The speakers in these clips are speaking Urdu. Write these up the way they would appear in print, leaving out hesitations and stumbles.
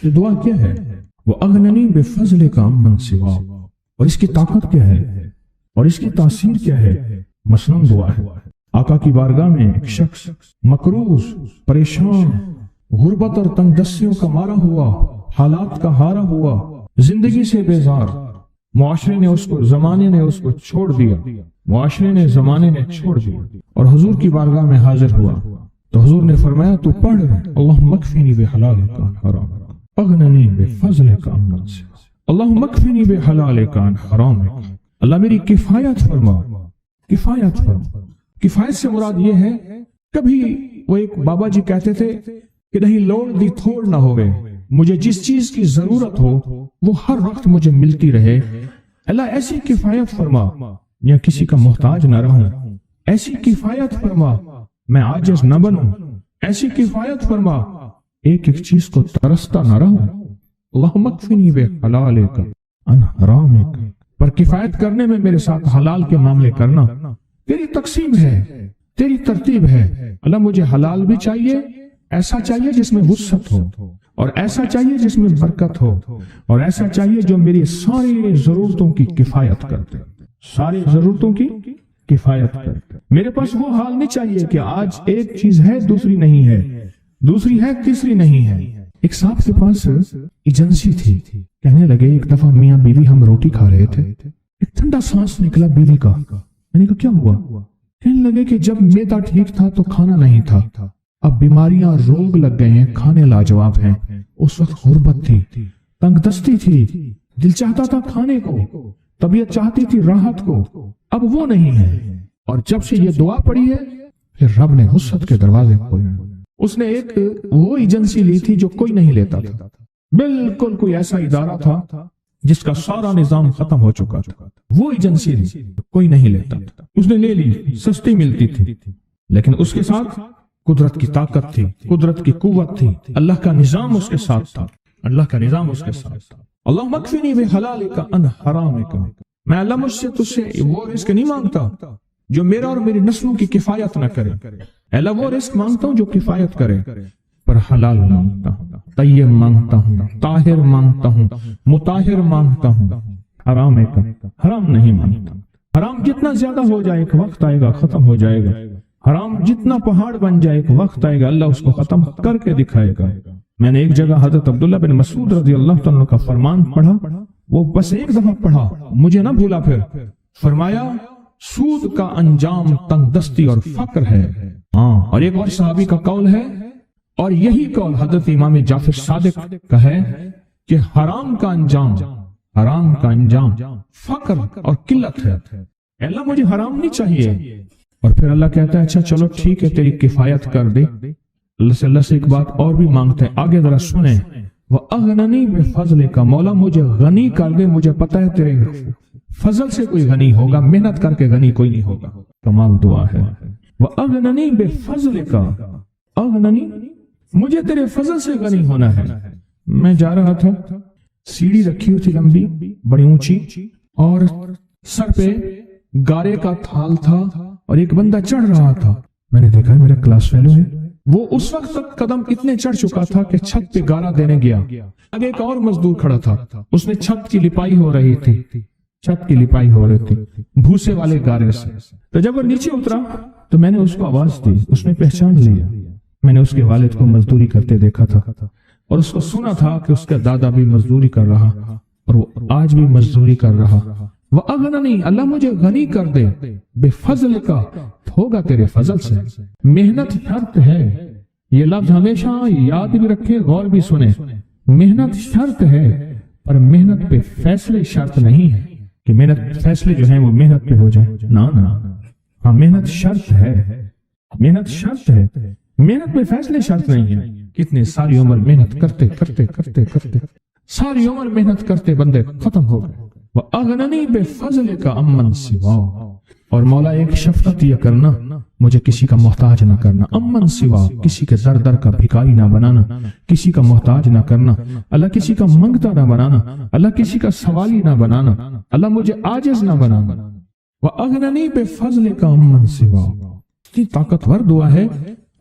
یہ دعا کیا ہے؟ وہ اغننی بفضل کا امن سوا، اور اس کی طاقت کیا ہے اور اس کی تاثیر کیا ہے؟ مثلاً دعا ہے آقا کی بارگاہ میں ایک شخص مقروض، پریشان، غربت اور تنگ دستیوں کا مارا ہوا، حالات کا ہارا ہوا، زندگی سے بیزار، معاشرے نے اس کو، زمانے نے اس کو چھوڑ دیا، معاشرے نے، زمانے نے چھوڑ دیا، اور حضور کی بارگاہ میں حاضر ہوا تو حضور نے فرمایا تو پڑھ اللہم اکفنی بحلالک عن حرام اغننی بفضلک عمن سوا، اللہم اکفنی بحلالک عن حرامک، اللہ میری کفایت فرما، کفایت فرما۔ کفایت سے مراد یہ ہے، کبھی وہ ایک بابا جی کہتے تھے کہ نہیں لوڑ دی تھوڑ نہ ہوئے، مجھے جس چیز کی ضرورت ہو وہ ہر وقت مجھے ملتی رہے، اللہ ایسی کفایت فرما یا کسی کا محتاج نہ رہوں، ایسی کفایت فرما میں عاجز نہ بنوں، ایسی کفایت فرما ایک ایک چیز کو ترستا نہ رہوں، اللہم اکفنی بحلالک عن حرامک، پر کفایت کرنے میں میرے ساتھ حلال کے معاملے کرنا تیری تقسیم ہے، تیری ترتیب ہے، اللہ مجھے حلال بھی چاہیے، ایسا چاہیے جس میں وسعت ہو، اور ایسا چاہیے جس میں برکت ہو، اور ایسا چاہیے جو میری ساری ضرورتوں کی کفایت کرتے، ساری ضرورتوں کی کفایت کرتے۔ میرے پاس وہ حال نہیں چاہیے کہ آج ایک چیز ہے دوسری نہیں ہے، دوسری ہے تیسری نہیں ہے۔ ایک صاحب کے پاس ایجنسی تھی، کہنے لگے ایک دفعہ میاں بیوی ہم روٹی کھا رہے تھے، ایک ٹھنڈا سانس نکلا بیوی کا، میں نے کہا کیا ہوا؟ کہنے لگے کہ جب میدا ٹھیک تھا تو کھانا نہیں تھا، اب بیماریاں روگ لگ گئے ہیں، کھانے لاجواب ہیں، اس وقت غربت تھی، تنگ دستی تھی، دل چاہتا تھا کھانے کو، طبیعت چاہتی تھی راحت کو، اب وہ نہیں ہے، اور جب سے یہ دعا پڑی ہے پھر رب نے وسعت کے دروازے کھولے۔ اس نے ایک وہ ایجنسی لی تھی جو کوئی نہیں لیتا تھا، بالکل کوئی ایسا ادارہ تھا جس کا سارا نظام ختم ہو چکا تھا، وہ ایجنسی لی کوئی نہیں لیتا تھا، اس نے لے لی، سستی ملتی تھی، لیکن اس کے ساتھ قدرت کی طاقت تھی، قدرت کی قوت تھی، اللہ کا نظام اس کے ساتھ تھا، اللہ کا نظام اس کے ساتھ تھا۔ اللہم اکفنی بحلالک عن حرامک، میں اللہ مجھ سے تجھ سے وہ رزق نہیں مانگتا جو میرا اور میری نسلوں کی کفایت نہ کرے، اللہ وہ رزق مانگتا ہوں جو کفایت کرے، پر حلال مانگتا ہوں، طیب مانگتا ہوں، طاہر مانگتا ہوں، مطہر مانگتا ہوں، حرام نہیں مانگتا۔ حرام جتنا زیادہ ہو جائے ایک وقت آئے گا ختم ہو جائے گا، حرام جتنا پہاڑ بن جائے ایک وقت آئے گا اللہ اس کو ختم کر کے دکھائے گا۔ میں نے ایک جگہ حضرت عبداللہ بن مسعود رضی اللہ تعالیٰ کا فرمان پڑھا، وہ بس ایک دفعہ پڑھا، مجھے نہ بھولا، پھر فرمایا سود کا انجام تنگ دستی اور فقر ہے۔ اور ایک اور صحابی کا قول ہے، اور یہی قول حضرت امام جعفر صادق کا ہے کہ حرام کا انجام فقر اور قلت ہے۔ اللہ مجھے حرام نہیں چاہیے، اور پھر اللہ کہتا ہے اچھا چلو ٹھیک ہے تیری کفایت کر دے۔ اللہ سے ایک بات اور بھی مانگتے ہیں، آگے ذرا سنیں، وَأَغْنَنِي بِفَضْلِكَ، مولا مجھے غنی کر دے، مجھے پتہ ہے تیرے فضل سے کوئی غنی ہوگا، محنت کر کے غنی کوئی نہیں ہوگا۔ کمال دعا ہے، وَأَغْنَنِي بِفَضْلِكَ، اغننی، مجھے تیرے فضل سے غنی ہونا ہے۔ میں جا رہا تھا، سیڑھی رکھی ہوئی تھی لمبی بڑی اونچی، اور سر پہ گارے کا تھال تھا اور ایک بندہ چڑھ رہا تھا، میں نے دیکھا میرا کلاس فیلو ہے، وہ اس وقت تک قدم اتنے چڑھ چکا تھا کہ چھت پہ گارا دینے گیا، آگے ایک اور مزدور کھڑا تھا، اس نے چھت کی لپائی ہو رہی تھی، چھت کی لپائی ہو رہی تھی بھوسے والے گارے سے۔ تو جب وہ نیچے اترا تو میں نے اس کو آواز دی، اس نے پہچان لیا، میں نے اس کے والد کو مزدوری کرتے دیکھا تھا، اور اس کو سنا تھا کہ اس کا دادا بھی مزدوری کر رہا اور وہ آج بھی مزدوری کر رہا۔ وَأَغْنَنِي، اللہ مجھے غنی کر دے، بِفَضْلِكَ، ہوگا تیرے فضل سے۔ محنت شرط ہے، یہ لفظ ہمیشہ یاد بھی رکھے، غور بھی سنیں، محنت شرط ہے، پر محنت پہ فیصلے شرط نہیں ہے کہ محنت فیصلے جو ہیں وہ محنت پہ ہو جائیں، نا ہاں محنت شرط ہے، محنت شرط ہے، محنت پہ فیصلے شرط نہیں ہے۔ کتنے ساری عمر محنت کرتے کرتے کرتے کرتے ساری عمر محنت کرتے بندے ختم ہو گئے۔ وَأَغْنَنِي بِفَضْلِكَ عَمَّن سِوَا، اور مولا ایک شفقت یہ کرنا، مجھے کسی کا محتاج نہ کرنا، امن سوا، کسی کے در در کا بھکاری نہ بنانا، کسی کا محتاج نہ کرنا، اللہ کسی کا منگتا نہ بنانا، اللہ کسی کا سوالی نہ بنانا، اللہ مجھے عاجز نہ بنانا۔ وَأَغْنَنِي بِفَضْلِكَ عَمَّن سِوَا، اتنی طاقتور دعا ہے،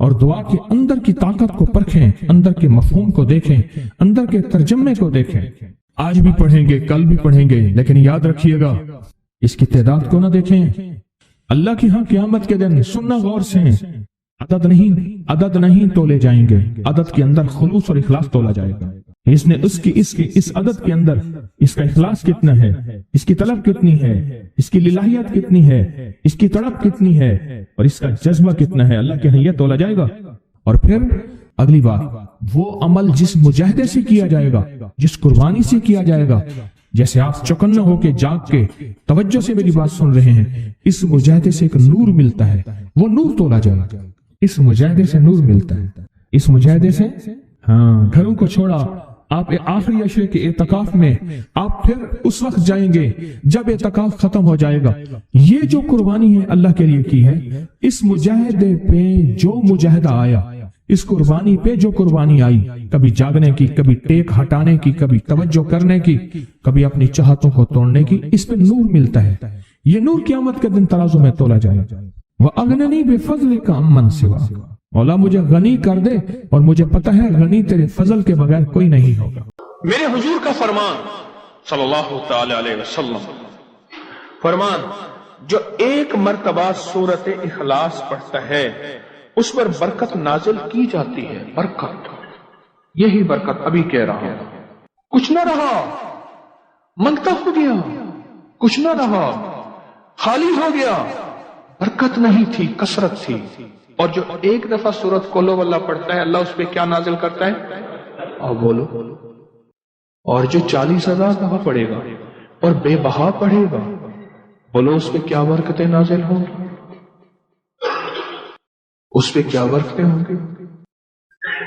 اور دعا کے اندر کی طاقت کو پرکھیں، اندر کے مفہوم کو دیکھیں، اندر کے ترجمے کو دیکھیں۔ آج بھی پڑھیں گے، کل بھی پڑھیں گے، لیکن یاد رکھیے گا اس کی تعداد کو نہ دیکھیں۔ اللہ کی ہاں قیامت کے دن سننا غور سے، عدد نہیں تولے جائیں گے، عدد کے اندر خلوص اور اخلاص تولا جائے گا۔ اس عدد کے اندر اس کا اخلاص کتنا ہے، اس کی طلب کتنی ہے، اس کی للہیت کتنی ہے، اس کی تڑپ کتنی ہے، اور اس کا جذبہ کتنا ہے، اللہ کے ہاں یہ تولا جائے گا۔ اور پھر اگلی بات، وہ عمل جس مجاہدے سے کیا جائے گا، جس قربانی سے کیا جائے گا، جیسے آپ چوکنا ہو کے جاگ کے توجہ سے میری بات سن رہے ہیں، اس مجاہدے سے ایک نور ملتا ہے، وہ نور تولا جائے گا۔ اس مجاہدے سے نور ملتا ہے، اس مجاہدے سے گھروں کو چھوڑا، آپ آخری عشرے کے اعتکاف میں آپ پھر اس وقت جائیں گے جب اعتکاف ختم ہو جائے گا۔ یہ جو قربانی ہے اللہ کے لیے کی ہے، اس مجاہدے پہ جو مجاہدہ آیا، اس قربانی پہ جو قربانی آئی، کبھی جاگنے کی، کبھی ٹیک ہٹانے کی، کبھی توجہ کرنے کی، کبھی اپنی چاہتوں کو توڑنے کی، اس پہ نور ملتا ہے۔ یہ نور قیامت کے دن ترازو میں تولا جائے گا۔ وَأَغْنَنِي بِفَضْلِكَ عَمَّنْ سِوَاكَ، مولا مجھے غنی کر دے، اور مجھے پتہ ہے غنی تیرے فضل کے بغیر کوئی نہیں ہوگا۔ میرے حضور کا فرمان صلی اللہ تعالی علیہ وسلم، فرمان جو ایک مرتبہ سورت اخلاص پڑھتا ہے اس پر برکت نازل کی جاتی ہے۔ برکت، یہی برکت ابھی کہہ رہا ہوں۔ کچھ نہ رہا، منگتا ہو گیا، کچھ نہ رہا، خالی ہو گیا، برکت نہیں تھی، کثرت تھی۔ اور جو ایک دفعہ سورت قل ہو اللہ پڑھتا ہے، اللہ اس پہ کیا نازل کرتا ہے؟ اور بولو۔ اور جو 40,000 دفعہ پڑھے گا اور بے بہا پڑھے گا، بولو اس پہ کیا برکتیں نازل ہوں گی، اس پہ کیا برکتیں ہوں گی۔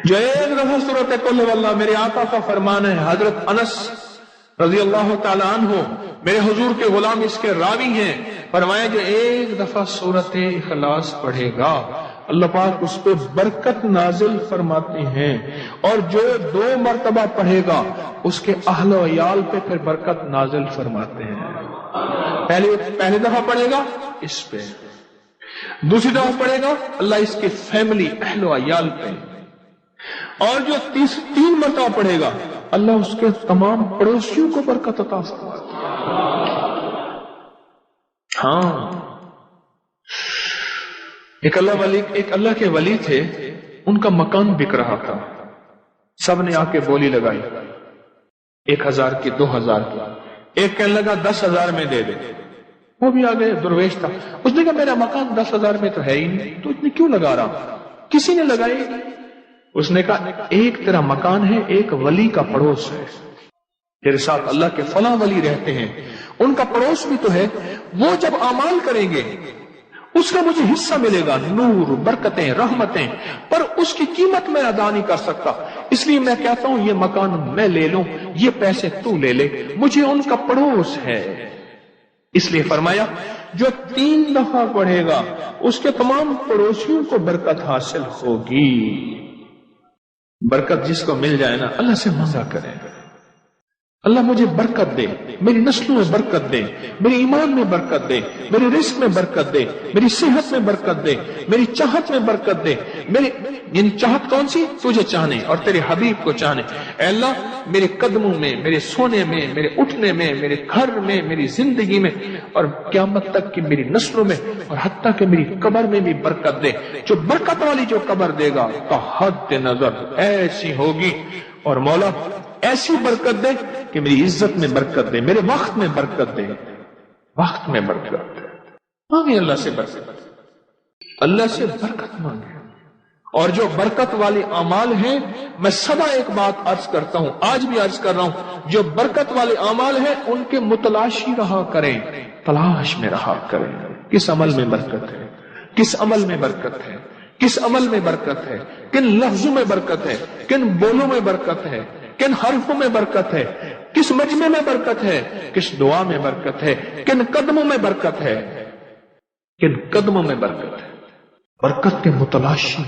جو ایک دفعہ سورت قل ہو اللہ، میرے آقا کا فرمان ہے، حضرت انس رضی اللہ تعالیٰ عنہ میرے حضور کے غلام اس کے راوی ہیں، فرمایا جو ایک دفعہ سورت اخلاص پڑھے گا اللہ پاک اس پہ برکت نازل فرماتے ہیں، اور جو 2 مرتبہ پڑھے گا اس کے اہل و عیال پہ پھر برکت نازل فرماتے ہیں۔ پہلی دفعہ پڑھے گا اس پہ، دوسری دفعہ پڑھے گا اللہ اس کے فیملی، اہل و عیال پہ، اور جو 3 مرتبہ پڑھے گا اللہ اس کے تمام پڑوسیوں کو برکت عطا فرماتا ہے۔ ہاں، ایک اللہ کے ولی تھے، ان کا مکان بک رہا تھا، سب نے آ کے بولی لگائی، 1,000 کی، 2,000 کی، ایک کہنے لگا 10,000 میں دے دے، وہ بھی آگے درویش تھا، اس نے کہا میرا مکان 10,000 میں تو ہے ہی نہیں، تو اتنی کیوں لگا رہا؟ کسی نے لگائی، اس نے کہا ایک تیرا مکان ہے، ایک ولی کا پڑوس ہے، تیرے ساتھ اللہ کے فلاں ولی رہتے ہیں، ان کا پڑوس بھی تو ہے، وہ جب اعمال کریں گے اس کا مجھے حصہ ملے گا، نور، برکتیں، رحمتیں، پر اس کی قیمت میں ادا نہیں کر سکتا، اس لیے میں کہتا ہوں یہ مکان میں لے لوں، یہ پیسے تو لے لے، مجھے ان کا پڑوس ہے۔ اس لیے فرمایا جو 3 دفعہ پڑھے گا اس کے تمام پڑوسیوں کو برکت حاصل ہوگی۔ برکت جس کو مل جائے نا، اللہ سے مانگا کرے، اللہ مجھے برکت دے، میری نسلوں میں برکت دے، میری ایمان میں برکت دے، میرے رزق میں برکت دے، میری صحت میں برکت دے، میری چاہت میں برکت دے، یعنی چاہت کون سی؟ تجھے چاہنے اور تیرے حبیب کو چاہنے۔ اے اللہ میرے قدموں میں، میرے سونے میں، میرے اٹھنے میں، میرے گھر میں، میری زندگی میں، اور قیامت تک کی میری نسلوں میں، اور حتیٰ کہ میری قبر میں بھی برکت دے۔ جو برکت والی جو قبر دے گا تو حد نظر ایسی ہوگی، اور مولا ایسی برکت دے کہ میری عزت میں برکت دے، میرے وقت میں برکت دے، وقت میں برکت دے۔ مانگے اللہ سے برکت، اللہ سے برکت مانگے۔ اور جو برکت والے اعمال ہیں، میں سدا ایک بات عرض کرتا ہوں، آج بھی عرض کر رہا ہوں، جو برکت والے اعمال ہیں ان کے متلاشی رہا کریں، تلاش میں رہا کریں، کس عمل میں برکت ہے، کس عمل میں برکت ہے، کس عمل میں برکت ہے، کن لفظوں میں برکت ہے، کن بولوں میں برکت ہے، کن حرفوں میں برکت ہے، کس مجمع میں برکت ہے، کس دعا میں برکت ہے، کن قدموں میں برکت ہے، کن قدموں میں برکت ہے۔ برکت کے متلاشی،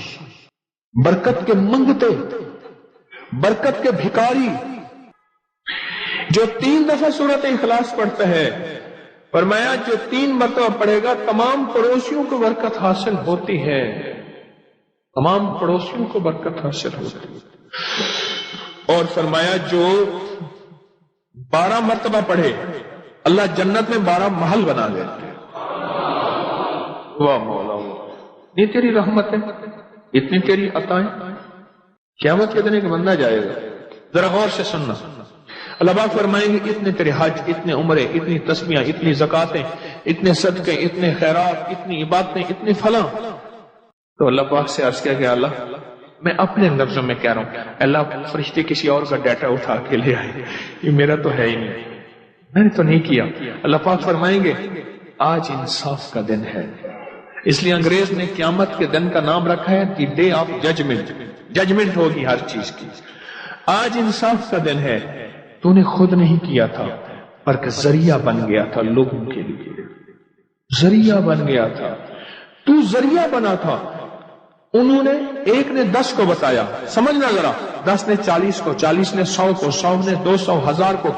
برکت کے منگتے، برکت کے بھکاری۔ جو 3 دفعہ سورت اخلاص پڑھتا ہے، فرمایا جو 3 مرتبہ پڑھے گا تمام پڑوسیوں کو برکت حاصل ہوتی ہے۔ تمام پڑوسیوں کو برکت حاصل ہوتی. اور فرمایا جو 12 مرتبہ پڑھے اللہ جنت میں 12 محل بنا دیتے. واہ مولا، یہ تیری رحمت ہے، اتنی تیری عطائیں. قیامت کے دن ایک بندہ جائے گا، ذرا غور سے سننا. اللہ پاک فرمائیں گے اتنے تیرے حج، اتنے عمرے، اتنی تسبیحیں، اتنی زکاتیں، اتنے صدقے، اتنے خیرات، اتنی عبادتیں، اتنی فلاں. تو اللہ پاک سے عرض کیا کہ اللہ میں اپنے لفظوں میں کہہ رہا ہوں، اللہ فرشتے کسی اور کا ڈیٹا اٹھا کے لے آئے، یہ میرا تو ہے ہی نہیں، میں نے تو نہیں کیا. اللہ پاک فرمائیں گے آج انصاف کا دن ہے. اس لیے انگریز نے قیامت کے دن کا نام رکھا ہے the day of judgement. Judgement ہوگی ہر چیز کی. آج انصاف کا دن ہے. تو نے خود نہیں کیا تھا بلکہ ذریعہ بن گیا تھا لوگوں کے لیے. ذریعہ بن گیا تھا، تو ذریعہ بنا تھا. انہوں نے ایک نے 10 کو بتایا، سمجھنا ذرا، 10 نے 40 کو، 40 نے 100 کو، 100 نے 200، 1000 کو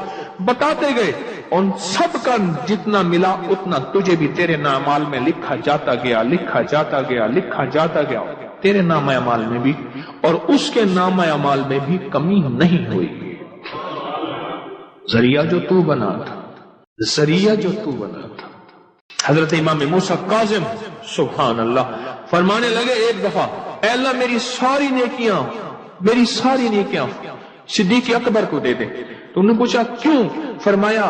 بتاتے گئے. ان سب کا جتنا ملا اتنا تجھے بھی تیرے نام اعمال میں لکھا جاتا گیا، لکھا جاتا گیا، لکھا جاتا گیا. تیرے نام اعمال میں بھی اور اس کے نام اعمال میں بھی کمی نہیں ہوئی. ذریعہ جو تو بنا تھا، ذریعہ جو تو بنا تھا. حضرت امام موسیٰ کاظم سبحان اللہ فرمانے لگے ایک دفعہ، اے اللہ میری ساری نیکیاں صدیق اکبر کو دے دے. تو انہوں نے پوچھا کیوں؟ فرمایا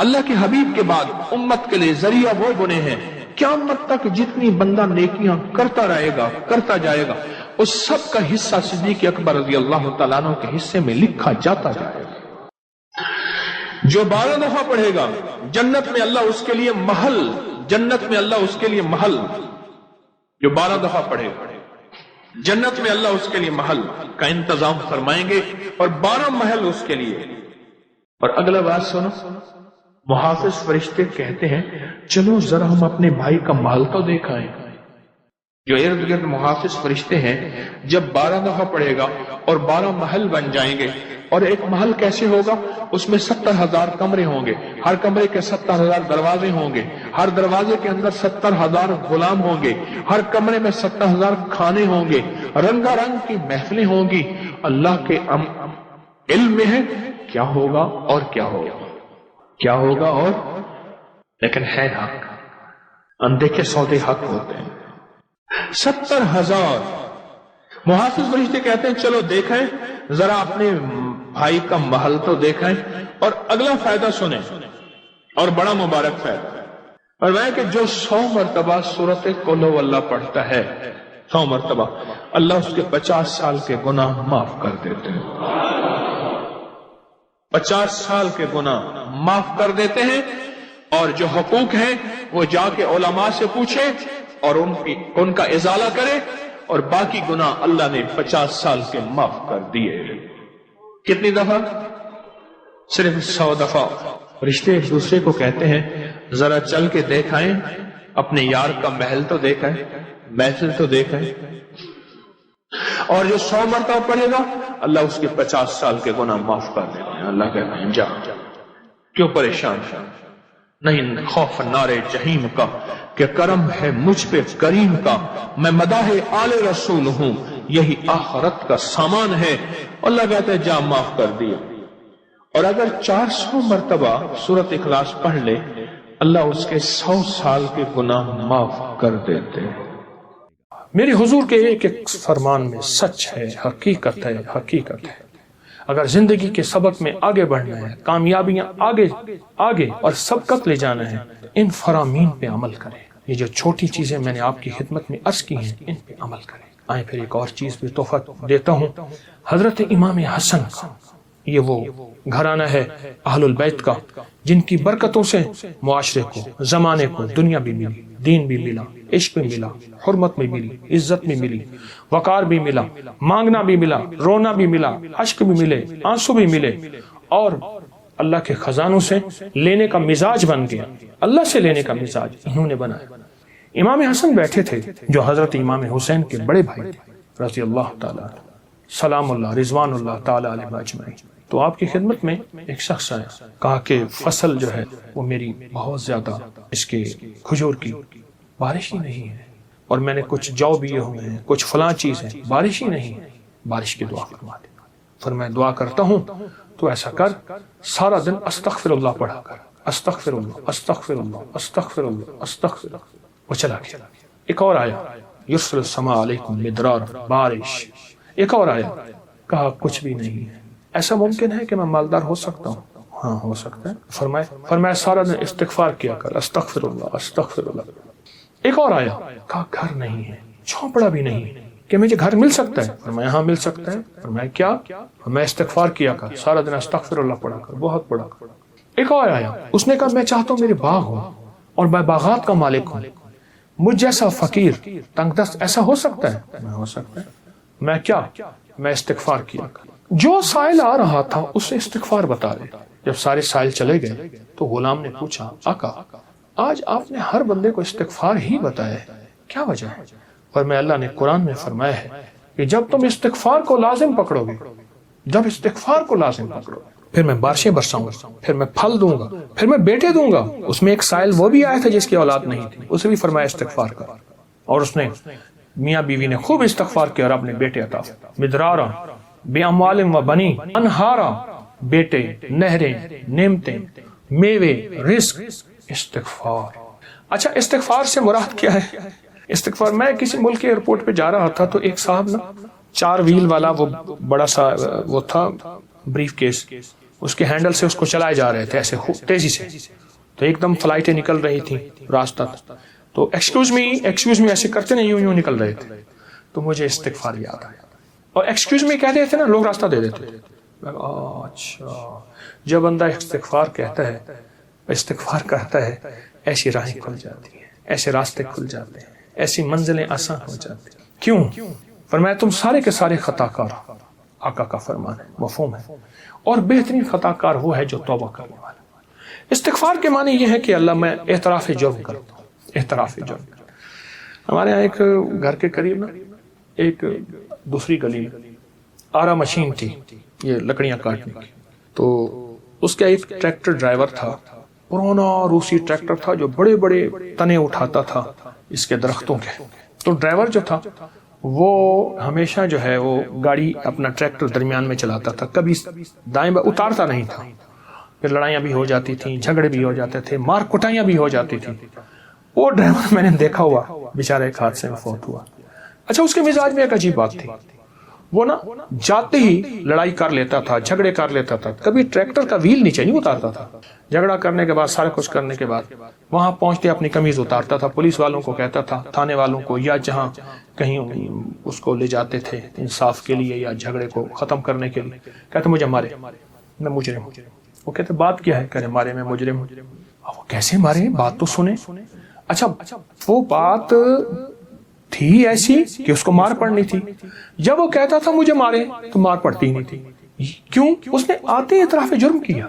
اللہ کے حبیب کے بعد امت کے لیے ذریعہ وہ بنے ہیں، قیامت تک جتنی بندہ نیکیاں کرتا رہے گا، کرتا جائے گا، اس سب کا حصہ صدیق اکبر رضی اللہ تعالیٰ عنہ کے حصے میں لکھا جاتا جائے گا. جو 12 دفعہ پڑھے گا جنت میں اللہ اس کے لیے محل، جنت میں اللہ اس کے لیے محل، جو 12 دفعہ پڑھے گا جنت میں اللہ اس کے لیے محل کا انتظام فرمائیں گے اور 12 محل اس کے لیے. اور اگلا بات سنو، محافظ فرشتے کہتے ہیں چلو ذرا ہم اپنے بھائی کا محل تو دیکھائیں. جو ارد گرد محافظ فرشتے ہیں جب 12 دفعہ پڑھے گا اور 12 محل بن جائیں گے. اور ایک محل کیسے ہوگا؟ اس میں 70,000 کمرے ہوں گے، ہر کمرے کے 70,000 دروازے ہوں گے، ہر دروازے کے اندر 70,000 غلام ہوں گے، ہر کمرے میں 70,000 کھانے ہوں گے، رنگا رنگ کی محفلیں ہوں گی. اللہ کے علم میں ہے کیا ہوگا اور کیا ہوگا، کیا ہوگا اور، لیکن ہے حق. اندیکھے سودے حق ہوتے ہیں. 70,000 محافظ فرشتے کہتے ہیں چلو دیکھیں ذرا اپنے بھائی کا محل تو دیکھیں. اور اگلا فائدہ سنیں اور بڑا مبارک فائدہ، اور وہ کہ جو 100 مرتبہ سورۃ قل ہو اللہ پڑھتا ہے، 100 مرتبہ اللہ اس کے 50 سال کے گناہ معاف کر دیتے ہیں. 50 سال کے گناہ معاف کر دیتے ہیں. اور جو حقوق ہیں وہ جا کے علماء سے پوچھے اور ان کا ازالہ کرے، اور باقی گناہ اللہ نے 50 سال کے معاف کر دیے. کتنی دفعہ؟ صرف 100 دفعہ. رشتے ایک دوسرے کو کہتے ہیں ذرا چل کے دیکھائیں اپنے یار کا محل تو دیکھائیں، محفل تو دیکھائیں. اور جو 100 مرتبہ پڑھے گا اللہ اس کے 50 سال کے گناہ معاف کر دے گا. اللہ کہتے ہیں جا، کیوں پریشان ہے؟ نہیں خوف نار جہیم کا کہ کرم ہے مجھ پہ کریم کا، میں مداح آل رسول ہوں، یہی آخرت کا سامان ہے. اللہ کہتے ہیں جا معاف کر دیا. اور اگر 400 مرتبہ سورۃ اخلاص پڑھ لے اللہ اس کے 100 سال کے گناہ معاف کر دیتے. میرے حضور کے ایک ایک فرمان میں سچ ہے، حقیقت ہے، حقیقت ہے. اگر زندگی کے سبق میں آگے بڑھنا ہے، کامیابیاں آگے اور سبقت لے جانا ہے، ان فرامین پہ عمل کریں. یہ جو چھوٹی چیزیں میں نے آپ کی خدمت میں عرض کی ہیں ان پہ عمل کریں. آئیں پھر ایک اور چیز بھی تحفہ دیتا ہوں. حضرت امام حسن کا یہ وہ گھرانہ ہے اہل البیت کا جن کی برکتوں سے معاشرے کو، زمانے کو دنیا بھی ملی، دین بھی ملا، عشق بھی ملا، حرمت بھی ملی، عزت بھی ملی، وقار بھی ملا، مانگنا بھی ملا، رونا بھی ملا، اشک بھی ملے، آنسو بھی ملے، اور اللہ کے خزانوں سے لینے کا مزاج بن گیا. اللہ سے لینے کا مزاج انہوں نے بنایا. امام حسن بیٹھے تھے جو حضرت امام حسین کے بڑے بھائی تھے رضی اللہ تعالیٰ سلام اللہ رضوان اللہ تعالیٰ علیہ اجمعین. تو آپ کی خدمت میں ایک شخص آیا، کہا کہ فصل جو ہے وہ میری بہت زیادہ، اس کے کھجور کی بارش ہی نہیں ہے، اور میں نے کچھ جو بیے ہوئے ہیں، کچھ فلاں چیز ہے، بارش ہی نہیں ہے، بارش کی دعا فرما دے۔ پھر میں دعا کرتا ہوں تو ایسا کر، سارا دن استغفر اللہ پڑھا کر، استغفر اللہ استغفر اللہ استغفر اللہ استغفر اللہ۔ وہ چلا گیا۔ ایک اور آیا، یرسل السماء علیکم مدرار، بارش۔ ایک اور آیا، کہا کچھ بھی نہیں ہے۔ ایسا ممکن ہے کہ میں مالدار ہو سکتا ہوں؟ ہاں ہو سکتا ہے۔ فرمایا سارا دن استغفار کیا کر، استغفر اللہ استغفر اللہ۔ ایک اور آیا، کہا گھر نہیں ہے، جھونپڑا بھی نہیں ہے، کہ مجھے گھر مل سکتا ہے؟ فرمایا ہاں مل سکتا ہے۔ فرمایا کیا؟ میں استغفار کیا کر، سارا دن استغفر اللہ پڑھا کر، بہت پڑھا کر۔ ایک اور آیا، اس نے کہا میں چاہتا ہوں میرے باغ ہو اور میں باغات کا مالک ہوں، مجھ جیسا فقیر تنگ دست ایسا ہو سکتا ہے؟ میں ہو سکتا ہے۔ میں کیا؟ میں استغفار کیا کر۔ جو سائل آ رہا تھا اسے استغفار بتا دے۔ جب سارے سائل چلے گئے تو غلام نے پوچھا، آقا آج آپ نے ہر بندے کو استغفار ہی بتایا ہے، کیا وجہ ہے؟ اور میں اللہ نے قرآن میں فرمایا ہے کہ جب تم استغفار کو لازم پکڑو گے، جب استغفار کو لازم پکڑو گے، پھر میں بارشیں برساؤں گا، پھر میں پھل دوں گا، پھر میں بیٹے دوں گا۔ اس میں ایک سائل وہ بھی آیا تھا جس کی اولاد نہیں تھی، اسے بھی فرمایا استغفار کر، اور اس نے میاں بیوی نے خوب استغفار کیا اور اپنے بیٹے عطا مدرارا بے اموال و بنی انہارا، بیٹے، نہریں، نعمتیں، میوے، رزق، استغفار۔ اچھا استغفار سے مراد کیا ہے؟ استغفار، میں کسی ملک کے ایئرپورٹ پہ جا رہا تھا تو ایک صاحب نا 4 ویل والا وہ بڑا سا وہ تھا بریف کیس، اس کے ہینڈل سے اس کو چلائے جا رہے تھے ایسے تیزی سے، تو ایک دم فلائٹیں نکل رہی تھیں راستہ، تو ایکسکیوز می ایسے کرتے نا، یوں نکل رہے تھے، تو مجھے استغفار یاد آیا، اور ایکسکیوز می کہتے تھے نا لوگ راستہ دے دیتے تھے۔ اچھا جب بندہ استغفار کہتا ہے، استغفار کرتا ہے، ایسی راہیں کھل جاتی ہیں، ایسے راستے کھل جاتے ہیں، ایسی منزلیں آسان ہو جاتی ہیں۔ کیوں؟ فرمایا تم سارے کے سارے خطا کار، آقا کا فرمان ہے، مفہوم ہے، اور بہترین خطا کار وہ ہے جو توبہ کرنے والا۔ استغفار کے معنی یہ ہے کہ اللہ میں اعتراف جرم کرتا ہوں، اعتراف جرم۔ ہمارے یہاں ایک گھر کے قریب نا ایک دوسری گلی میں آرا مشین تھی، یہ لکڑیاں کاٹنے کی، تو اس کا ایک ٹریکٹر ڈرائیور تھا، پرانا روسی ٹریکٹر تھا جو بڑے بڑے تنے اٹھاتا تھا اس کے درختوں کے۔ تو ڈرائیور جو تھا وہ ہمیشہ جو ہے وہ گاڑی اپنا ٹریکٹر درمیان میں چلاتا تھا، کبھی دائیں بائیں اتارتا نہیں تھا، پھر لڑائیاں بھی ہو جاتی تھیں، جھگڑے بھی ہو جاتے تھے، مار کٹائیاں بھی ہو جاتی تھیں۔ وہ ڈرائیور میں نے دیکھا ہوا بیچارہ ایک حادثے میں فوت ہوا۔ اچھا اس کے مزاج میں ایک عجیب بات تھی، وہ نا جاتے ہی لڑائی کر لیتا تھا، جھگڑے کر لیتا تھا، کبھی ٹریکٹر کا ویل نیچے نہیں اتارتا تھا۔ جھگڑا کرنے کے بعد، سارا کچھ کرنے کے بعد وہاں پہنچتے اپنی قمیض اتارتا تھا، پولیس والوں کو کہتا تھا، تھانے والوں کو، یا جہاں کہیں اس کو لے جاتے تھے انصاف کے لیے یا جھگڑے کو ختم کرنے کے لیے، کہتے مجھے مارے، میں مجرم ہوں۔ وہ کہتے بات کیا ہے؟ کہتے مارے، میں مجرم ہوں۔ وہ کیسے مارے؟ بات تو سنیں۔ اچھا وہ بات تھی ایسی کہ اس کو مار پڑنی تھی، جب وہ کہتا تھا مجھے مارے تو مار پڑتی ہی نہیں تھی۔ کیوں؟ اس نے آتے اعتراف جرم کیا۔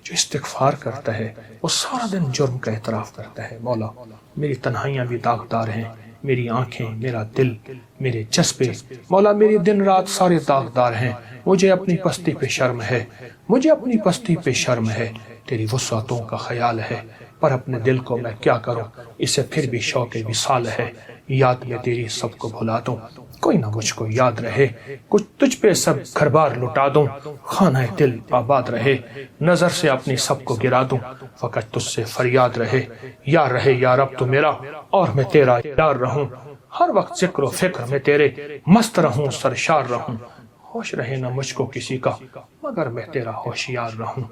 جو استغفار کرتا ہے وہ سارا دن جرم کا اعتراف کرتا ہے، مولا میری تنہائیاں بھی داغدار ہیں، میری آنکھیں، میرا دل، میرے جذبے، مولا میری دن رات سارے داغدار ہیں، مجھے اپنی پستی پہ شرم ہے، مجھے اپنی پستی پہ شرم ہے، تیری وسعتوں کا خیال ہے، پر اپنے دل کو میں کیا کروں، اسے پھر بھی شوق وصال ہے، یاد میں تیری سب کو بھلا دوں، کوئی نہ مجھ کو یاد رہے، کچھ تجھ پہ سب گھر بار لٹا دوں، خانہ دل آباد رہے، نظر سے اپنی سب کو گرا دوں، فقط تجھ سے فریاد رہے، یار رہے یا رب تو میرا، اور میں تیرا یار رہوں، ہر وقت ذکر و فکر میں تیرے، مست رہوں سرشار رہوں، ہوش رہے نہ مجھ کو کسی کا، مگر میں تیرا ہوشیار رہوں۔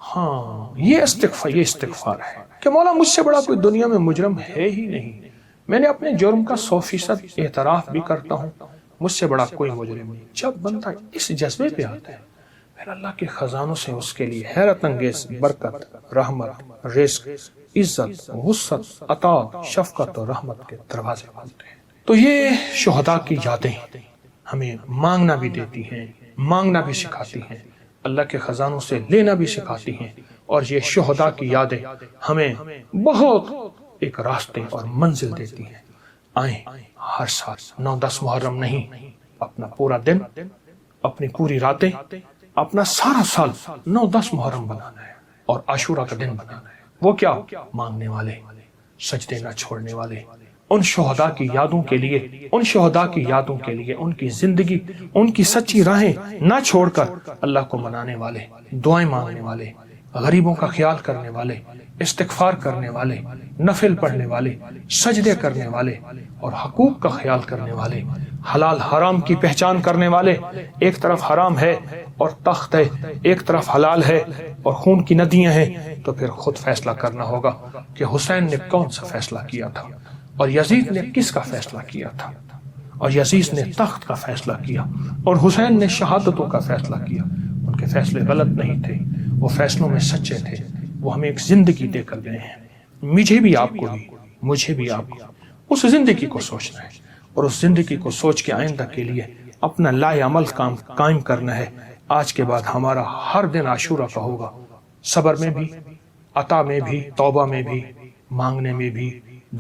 ہاں یہ استغفار ہے کہ مولا مجھ سے بڑا کوئی دنیا میں مجرم ہے ہی نہیں، میں نے اپنے جرم کا 100% اعتراف بھی کرتا ہوں، مجھ سے بڑا کوئی مجرم نہیں۔ جب بندہ اس جذبے پہ آتا ہے پھر اللہ کے خزانوں سے اس کے لیے حیرت انگیز برکت، رحمت، رزق، عزت، وسعت، عطا، شفقت اور رحمت کے دروازے کھلتے ہیں۔ تو یہ شہداء کی یادیں ہمیں مانگنا بھی دیتی ہیں، مانگنا بھی سکھاتی ہیں، اللہ کے خزانوں سے لینا بھی سکھاتی ہیں، اور یہ شہداء کی یادیں ہمیں بہت ایک راستے اور منزل دیتی ہیں۔ آئیں ہر سال 9-10 محرم نہیں، اپنا پورا دن، اپنی پوری راتیں، اپنا سارا سال 9-10 محرم بنانا ہے اور عاشورہ کا دن بنانا ہے۔ وہ کیا؟ مانگنے والے، سجدے نہ چھوڑنے والے، ان شہداء کی یادوں کے لیے، ان شہداء کی یادوں کے لیے، ان کی زندگی، ان کی سچی راہیں نہ چھوڑ کر اللہ کو منانے والے، دعائیں مانگنے والے، غریبوں کا خیال کرنے والے، استغفار کرنے والے، نفل پڑھنے والے، سجدے کرنے والے اور حقوق کا خیال کرنے والے، حلال حرام کی پہچان کرنے والے۔ ایک طرف حرام ہے اور تخت ہے، ایک طرف حلال ہے اور خون کی ندیاں ہیں، تو پھر خود فیصلہ کرنا ہوگا کہ حسین نے کون سا فیصلہ کیا تھا اور یزید نے کس کا فیصلہ کیا تھا، اور یزید نے تخت کا فیصلہ کیا اور حسین نے شہادتوں کا فیصلہ کیا۔ ان کے فیصلے غلط نہیں تھے، وہ فیصلوں میں سچے تھے، وہ ہمیں ایک زندگی دے کر گئے ہیں۔ مجھے بھی آپ کو بھی، مجھے بھی آپ کو اس زندگی کو سوچنا ہے اور اس زندگی کو سوچ کے آئندہ کے لیے اپنا لائے عمل قائم کرنا ہے۔ آج کے بعد ہمارا ہر دن عاشورہ کا ہوگا، صبر میں بھی، عطا میں بھی، توبہ میں بھی، مانگنے میں بھی،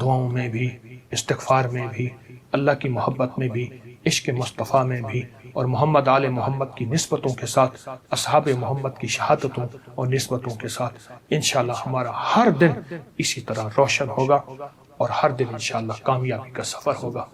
دعاؤں میں بھی، استغفار میں بھی، اللہ کی محبت میں بھی، عشق مصطفیٰ میں بھی، اور محمد آل محمد کی نسبتوں کے ساتھ، اصحاب محمد کی شہادتوں اور نسبتوں کے ساتھ انشاءاللہ ہمارا ہر دن اسی طرح روشن ہوگا اور ہر دن انشاءاللہ کامیابی کا سفر ہوگا۔